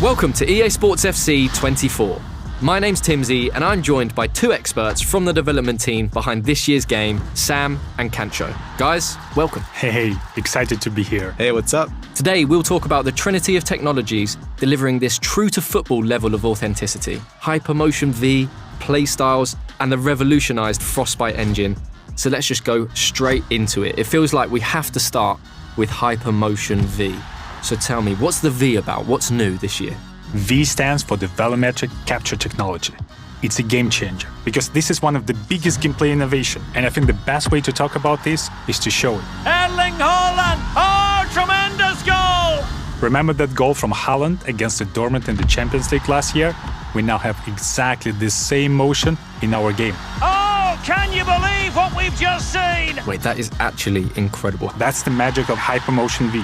Welcome to EA Sports FC 24. My name's Timsy and I'm joined by two experts from the development team behind this year's game, Sam and Kancho. Guys, welcome. Hey, excited to be here. Hey, what's up? Today we'll talk about the trinity of technologies delivering this true-to-football level of authenticity. Hypermotion V, playstyles, and the revolutionized Frostbite engine. So let's just go straight into it. It feels like we have to start with Hypermotion V. So tell me, what's the V about? What's new this year? V stands for the volumetric capture technology. It's a game changer because this is one of the biggest gameplay innovation, and I think the best way to talk about this is to show it. Erling Haaland! Oh, tremendous goal! Remember that goal from Haaland against the Dortmund in the Champions League last year? We now have exactly the same motion in our game. Oh, can you believe what we've just seen? Wait, that is actually incredible. That's the magic of Hypermotion V.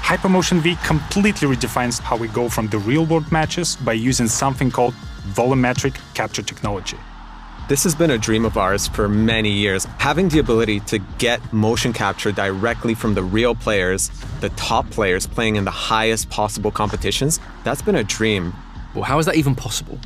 Hypermotion V completely redefines how we go from the real-world matches by using something called volumetric capture technology. This has been a dream of ours for many years. Having the ability to get motion capture directly from the real players, the top players playing in the highest possible competitions, that's been a dream. Well, how is that even possible?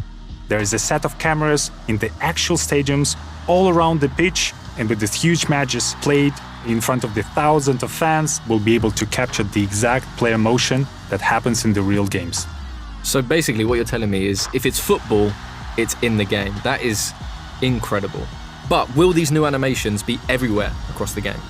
There is a set of cameras in the actual stadiums all around the pitch, and with these huge matches played in front of the thousands of fans, we'll be able to capture the exact player motion that happens in the real games. So basically what you're telling me is if it's football, it's in the game. That is incredible. But will these new animations be everywhere across the game?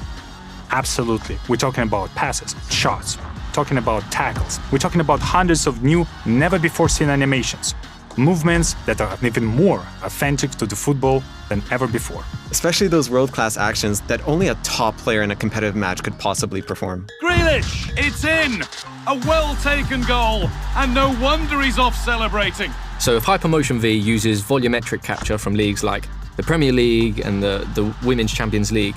Absolutely. We're talking about passes, shots, talking about tackles. We're talking about hundreds of new, never-before-seen animations. Movements that are even more authentic to the football than ever before. Especially those world-class actions that only a top player in a competitive match could possibly perform. Grealish, it's in! A well-taken goal, and no wonder he's off celebrating. So if Hypermotion V uses volumetric capture from leagues like the Premier League and the Women's Champions League,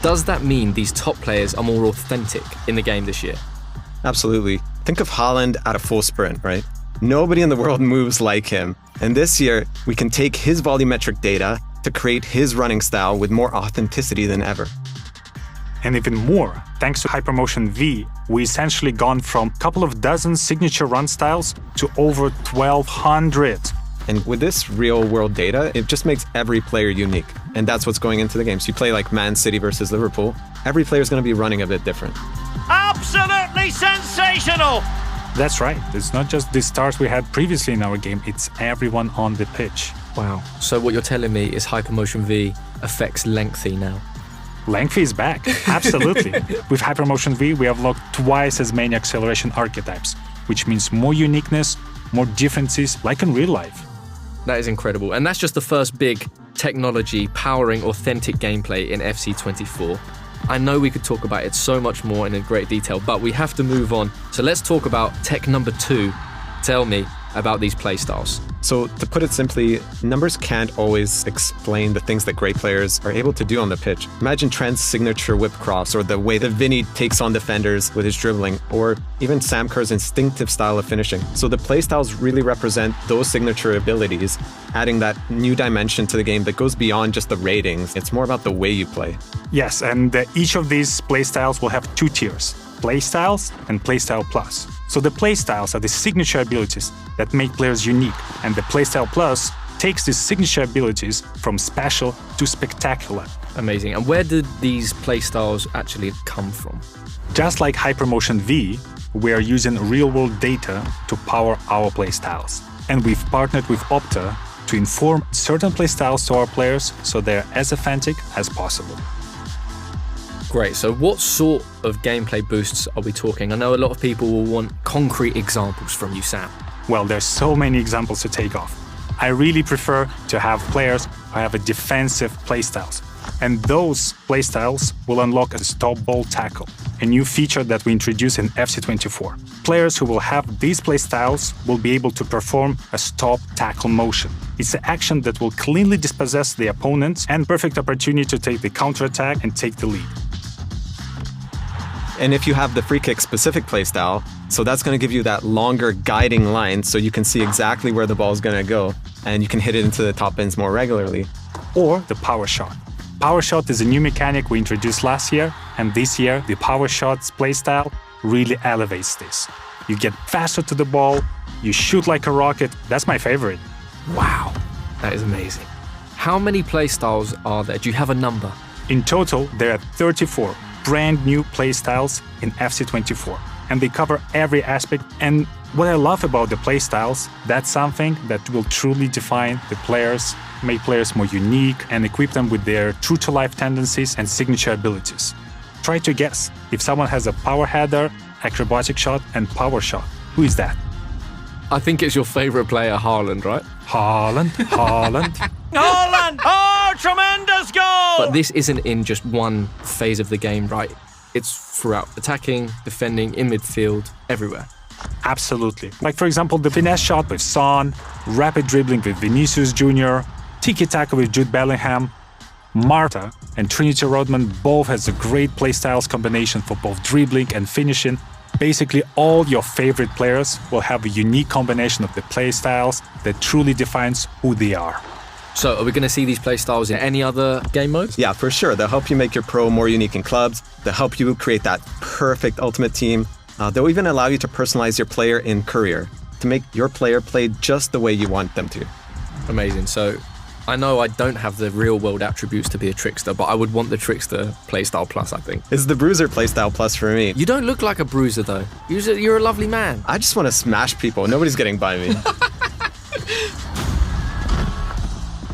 does that mean these top players are more authentic in the game this year? Absolutely. Think of Haaland at a full sprint, right? Nobody in the world moves like him. And this year, we can take his volumetric data to create his running style with more authenticity than ever. And even more, thanks to Hypermotion V, we essentially gone from a couple of dozen signature run styles to over 1,200. And with this real-world data, it just makes every player unique. And that's what's going into the games. You play like Man City versus Liverpool, every player is going to be running a bit different. Absolutely sensational! That's right. It's not just the stars we had previously in our game, it's everyone on the pitch. Wow. So what you're telling me is Hypermotion V affects lengthy now. Lengthy is back, absolutely. With Hypermotion V, we have locked twice as many acceleration archetypes, which means more uniqueness, more differences, like in real life. That is incredible. And that's just the first big technology powering authentic gameplay in FC24. I know we could talk about it so much more and in great detail, but we have to move on. So let's talk about tech number 2. Tell me about these playstyles. So to put it simply, numbers can't always explain the things that great players are able to do on the pitch. Imagine Trent's signature whip cross, or the way that Vinny takes on defenders with his dribbling, or even Sam Kerr's instinctive style of finishing. So the playstyles really represent those signature abilities, adding that new dimension to the game that goes beyond just the ratings. It's more about the way you play. Yes, and each of these playstyles will have 2 tiers. Playstyles and Playstyle Plus. So the Playstyles are the signature abilities that make players unique, and the Playstyle Plus takes these signature abilities from special to spectacular. Amazing. And where did these playstyles actually come from? Just like Hypermotion V, we are using real-world data to power our playstyles. And we've partnered with Opta to inform certain playstyles to our players so they're as authentic as possible. Great. So what sort of gameplay boosts are we talking? I know a lot of people will want concrete examples from you, Sam. Well, there's so many examples to take off. I really prefer to have players who have a defensive playstyles. And those playstyles will unlock a stop ball tackle, a new feature that we introduce in FC24. Players who will have these playstyles will be able to perform a stop tackle motion. It's an action that will cleanly dispossess the opponent and perfect opportunity to take the counterattack and take the lead. And if you have the free kick specific playstyle, so that's going to give you that longer guiding line so you can see exactly where the ball is going to go and you can hit it into the top bins more regularly. Or the power shot. Power shot is a new mechanic we introduced last year, and this year the power shots playstyle really elevates this. you get faster to the ball, you shoot like a rocket. That's my favorite. Wow, that is amazing. How many playstyles are there? Do you have a number? In total, there are 34 brand new playstyles in FC24, and they cover every aspect. And what I love about the playstyles, that's something that will truly define the players, make players more unique, and equip them with their true-to-life tendencies and signature abilities. Try to guess if someone has a power header, acrobatic shot, and power shot. Who is that? I think it's your favorite player, Haaland, right? Haaland. Haaland! Oh, tremendous goal! But this isn't in just one phase of the game, right? It's throughout attacking, defending, in midfield, everywhere. Absolutely. Like, for example, the finesse shot with Son, rapid dribbling with Vinicius Jr., tiki-taka with Jude Bellingham, Marta and Trinity Rodman both has a great playstyles combination for both dribbling and finishing. Basically, all your favorite players will have a unique combination of the playstyles that truly defines who they are. So are we going to see these playstyles in any other game modes? Yeah, for sure. They'll help you make your pro more unique in clubs. They'll help you create that perfect ultimate team. They'll even allow you to personalize your player in career to make your player play just the way you want them to. Amazing. So I know I don't have the real world attributes to be a trickster, but I would want the trickster playstyle plus, I think. It's the Bruiser playstyle plus for me. You don't look like a bruiser though. You're a lovely man. I just want to smash people. Nobody's getting by me.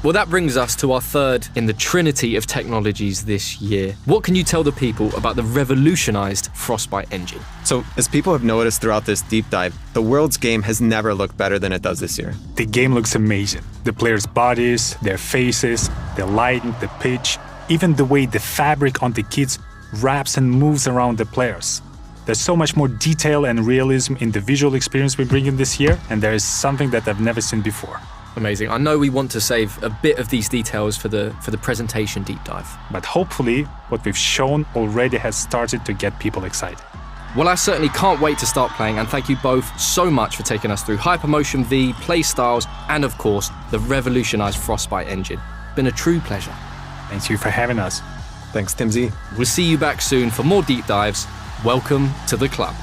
Well, that brings us to our third in the trinity of technologies this year. What can you tell the people about the revolutionized Frostbite engine? So, as people have noticed throughout this deep dive, the world's game has never looked better than it does this year. The game looks amazing. The players' bodies, their faces, the lighting, the pitch, even the way the fabric on the kits wraps and moves around the players. There's so much more detail and realism in the visual experience we bring in this year, and there is something that I've never seen before. Amazing. I know we want to save a bit of these details for the presentation deep dive. But hopefully, what we've shown already has started to get people excited. Well, I certainly can't wait to start playing, and thank you both so much for taking us through Hypermotion V, playstyles, and of course, the revolutionized Frostbite engine. Been a true pleasure. Thank you for having us. Thanks, Timsy. We'll see you back soon for more deep dives. Welcome to the club.